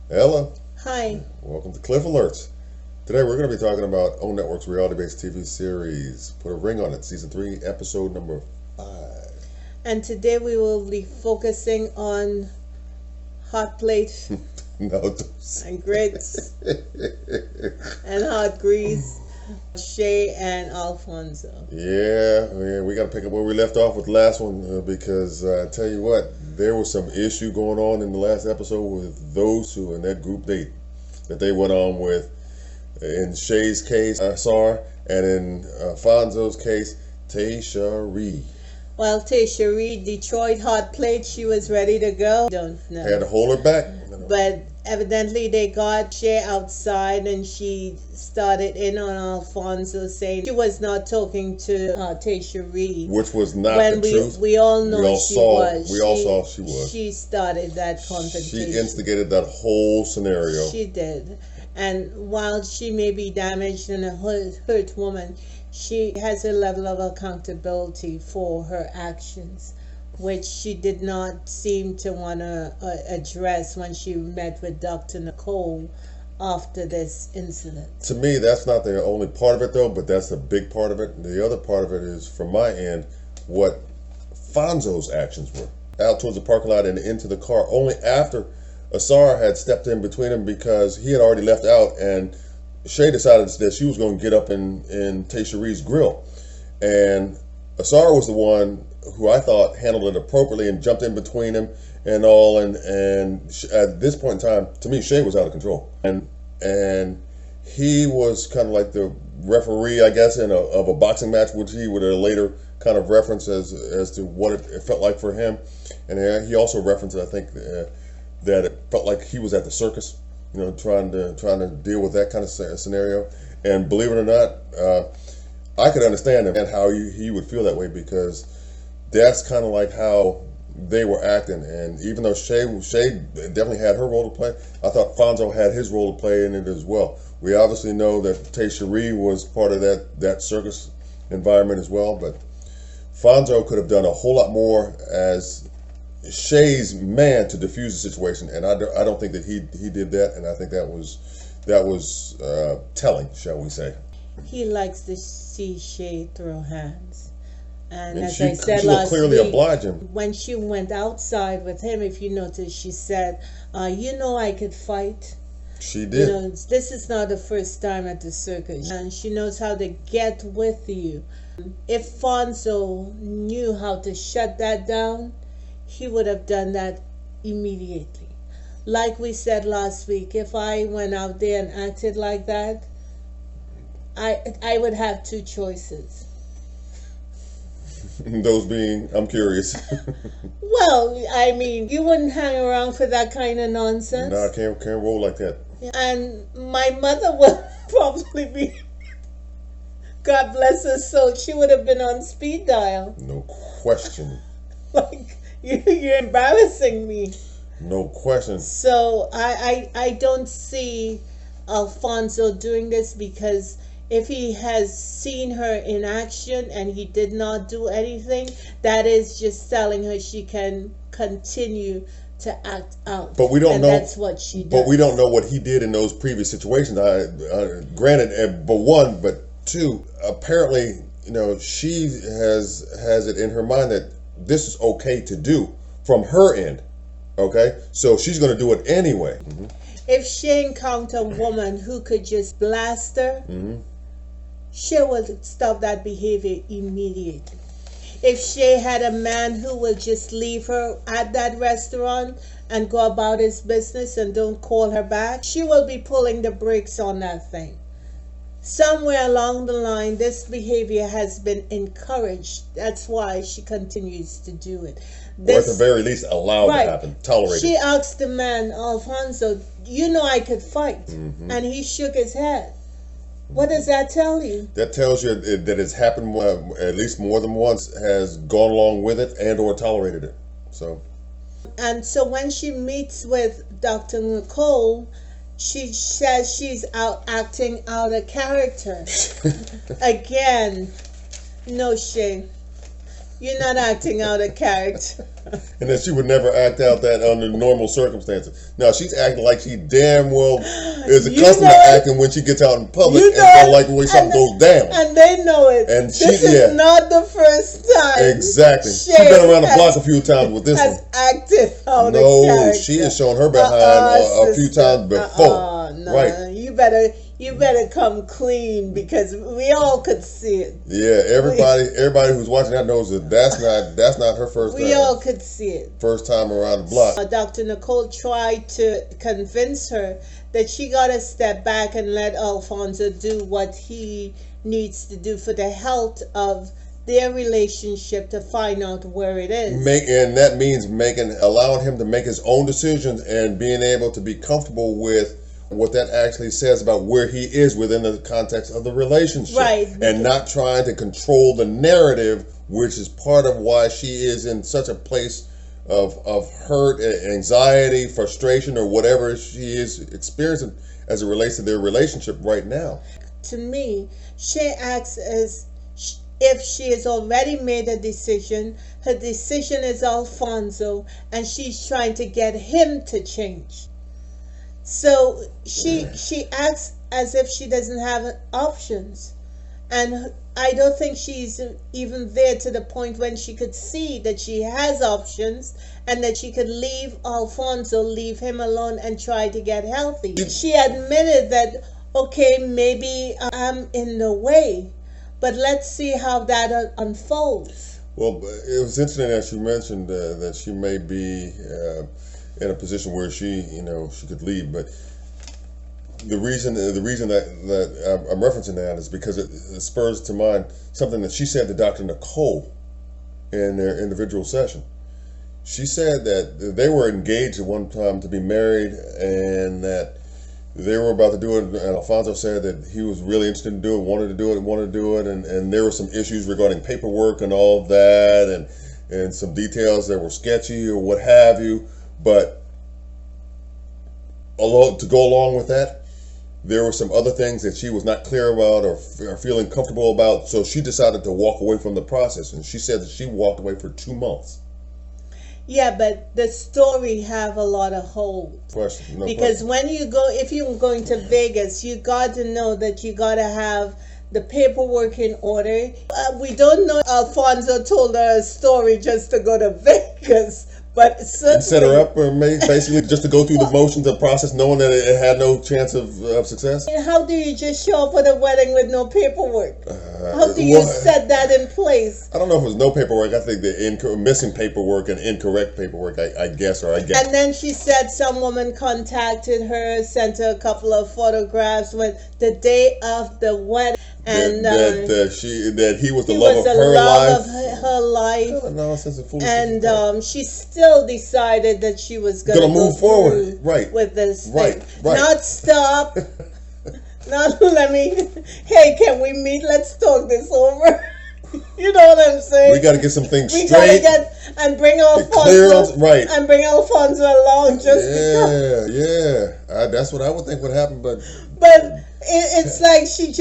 Ella, Hi. welcome to Cliff Alerts. Today we're going to be talking about O Network's reality-based TV series, Put a Ring on It, Season 3, Episode number 5. And today we will be focusing on hot plate Noodles. and grits and hot grease, Shay and Alfonzo. Yeah, we got to pick up where we left off with the last one because I tell you what, there was some issue going on in the last episode with those two in that group date that they went on with. In Shay's case, Sar, and in Alfonzo's case, Tasha Reed. Well, Tasha Reed, Detroit hot plate, she was ready to go. Don't know. Had to hold her back. But evidently they got Shay outside and she started in on Alfonso saying she was not talking to Tasha Reed. Which was not when the truth. We all know we all she saw, was. We all saw she was. She started that confrontation. She instigated that whole scenario. She did. And while she may be damaged and a hurt woman, she has a level of accountability for her actions, which she did not seem to want to address when she met with Dr. Nicole after this incident. To me, that's not the only part of it, though, but that's a big part of it. The other part of it is, from my end, what Fonzo's actions were. Out towards the parking lot and into the car, only after Asar had stepped in between them because he had already left out, and Shay decided that she was going to get up in Tasha Reed's grill. And Asar was the one who I thought handled it appropriately and jumped in between him and all. And at this point in time, to me, Shay was out of control. And he was kind of like the referee, I guess, of a boxing match, which he would later kind of reference as to what it felt like for him. And he also referenced, I think, that it felt like he was at the circus, trying to deal with that kind of scenario. And believe it or not, I could understand him and how he would feel that way, because that's kind of like how they were acting. And even though Shay definitely had her role to play, I thought Fonzo had his role to play in it as well. We obviously know that Tasha Reed was part of that circus environment as well, but Fonzo could have done a whole lot more as Shay's man to diffuse the situation, and I don't think that he did that, and I think that was telling, shall we say. He likes to see Shay throw hands. And as she, I said she will last clearly week, oblige him. when she went outside with him, if you notice, she said, I could fight. She did. This is not the first time at the circus, and she knows how to get with you. If Fonzo knew how to shut that down, he would have done that immediately. Like we said last week, if I went out there and acted like that, I would have two choices. Those being, I'm curious. Well, I mean, you wouldn't hang around for that kind of nonsense. No, I can't roll like that. And my mother would probably be, God bless her soul, she would have been on speed dial. No question. Like, you're embarrassing me. No question. So I don't see Alfonso doing this, because if he has seen her in action and he did not do anything, that is just telling her she can continue to act out. But we don't know. That's what she does. But we don't know what he did in those previous situations. Granted, but one, but two. Apparently, she has it in her mind that this is okay to do from her end. Okay, so she's going to do it anyway. Mm-hmm. If she encountered a woman who could just blast her, mm-hmm. she will stop that behavior immediately. If she had a man who will just leave her at that restaurant and go about his business and don't call her back, she will be pulling the brakes on that thing. Somewhere along the line, this behavior has been encouraged. That's why she continues to do it. Or at the very least, allowed to happen, tolerated. She asked the man, Alfonso, I could fight. Mm-hmm. And he shook his head. What does that tell you? That tells you that it's happened at least more than once, has gone along with it and or tolerated it. And so when she meets with Dr. Nicole, she says she's acting out of character. Again, no shame. You're not acting out a character. And that she would never act out that under normal circumstances. Now she's acting like she damn well is accustomed to acting when she gets out in public and don't like the way something goes down. And they know it. And this is not the first time. Exactly. She's been around the block a few times with this one. Acted out a character. No, she has shown her behind a few times before. No, right. You better come clean because we all could see it. Yeah, everybody who's watching that knows that that's not her first time. We all could see it. First time around the block. Dr. Nicole tried to convince her that she got to step back and let Alfonzo do what he needs to do for the health of their relationship to find out where it is. And that means allowing him to make his own decisions and being able to be comfortable with what that actually says about where he is within the context of the relationship. Right. And not trying to control the narrative, which is part of why she is in such a place of hurt, anxiety, frustration, or whatever she is experiencing as it relates to their relationship right now. To me, Shay acts as if she has already made a decision. Her decision is Alfonzo, and she's trying to get him to change. So she acts as if she doesn't have options, and I don't think she's even there to the point when she could see that she has options and that she could leave Alfonzo, leave him alone, and try to get healthy. She admitted that, okay, maybe I'm in the way, but let's see how that unfolds. Well, it was interesting that you mentioned that she may be in a position where she could leave, but the reason that I'm referencing that is because it spurs to mind something that she said to Dr. Nicole in their individual session. She said that they were engaged at one time to be married, and that they were about to do it, and Alfonso said that he was really interested in doing it, wanted to do it, and there were some issues regarding paperwork and all of that, and some details that were sketchy or what have you. But to go along with that, there were some other things that she was not clear about or feeling comfortable about, so she decided to walk away from the process, and she said that she walked away for 2 months. Yeah, but the story have a lot of holes. Because when you go, if you're going to Vegas, you got to know that you got to have the paperwork in order. We don't know Alfonso told her a story just to go to Vegas. But and set her up, or basically just to go through the motions of the process, knowing that it had no chance of success. How do you just show up for the wedding with no paperwork? How do you set that in place? I don't know if it was no paperwork. I think the missing paperwork and incorrect paperwork, I guess. And then she said some woman contacted her, sent her a couple of photographs when the day of the wedding. And that he was the love of her life. What kind of nonsense and foolishness. And she still decided that she was going to move forward, right, with this thing. Right. Not stop. Not let me. Hey, can we meet? Let's talk this over. You know what I'm saying? We got to get some things straight. We got to and bring Alfonso, right, and bring Alfonso along just because. Yeah. That's what I would think would happen, but. It's like she's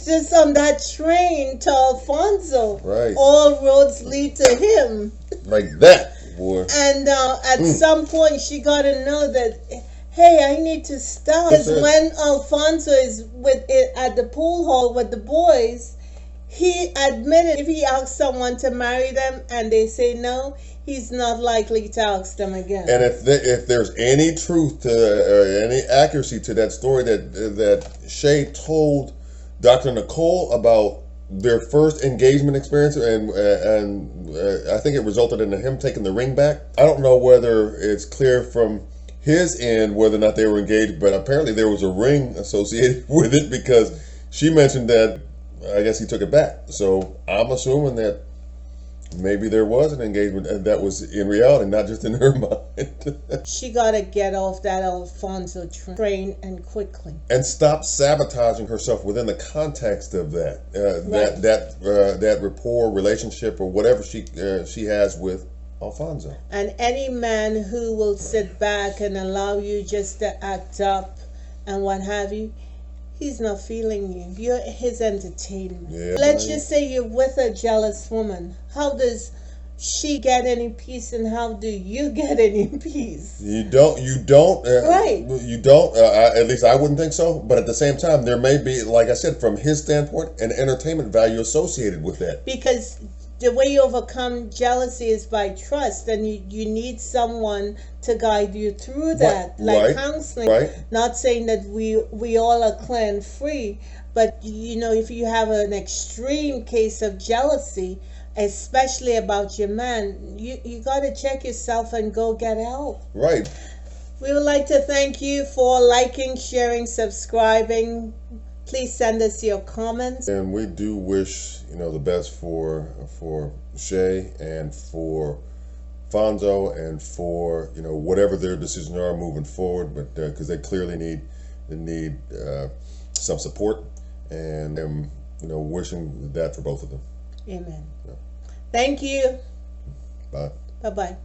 just on that train to Alfonso. Right. All roads lead to him. Like that, boy. And at some point, she got to know that, hey, I need to stop. Because when Alfonso is at the pool hall with the boys, he admitted if he asks someone to marry them and they say no, he's not likely to ask them again. And if there's any truth to or any accuracy to that story that Shay told Dr. Nicole about their first engagement experience, and I think it resulted in him taking the ring back. I don't know whether it's clear from his end whether or not they were engaged, but apparently there was a ring associated with it because she mentioned that I guess he took it back. So I'm assuming that maybe there was an engagement that was in reality, not just in her mind. She got to get off that Alfonso train and quickly. And stop sabotaging herself within the context of that. Right. That rapport, relationship, or whatever she has with Alfonso. And any man who will sit back and allow you just to act up and what have you, he's not feeling you. You're his entertainment. Yeah, Let's right. just say you're with a jealous woman. How does she get any peace, and how do you get any peace? You don't. Right. You don't. At least I wouldn't think so. But at the same time, there may be, like I said, from his standpoint, an entertainment value associated with that. Because the way you overcome jealousy is by trust, and you need someone to guide you through that, like counseling. Right. Not saying that we all are clan free, but if you have an extreme case of jealousy, especially about your man, you got to check yourself and go get help. Right. We would like to thank you for liking, sharing, subscribing. Please send us your comments. And we do wish the best for Shay and for Fonzo and for whatever their decisions are moving forward. But because they clearly need some support, and I'm wishing that for both of them. Amen. Yeah. Thank you. Bye. Bye-bye.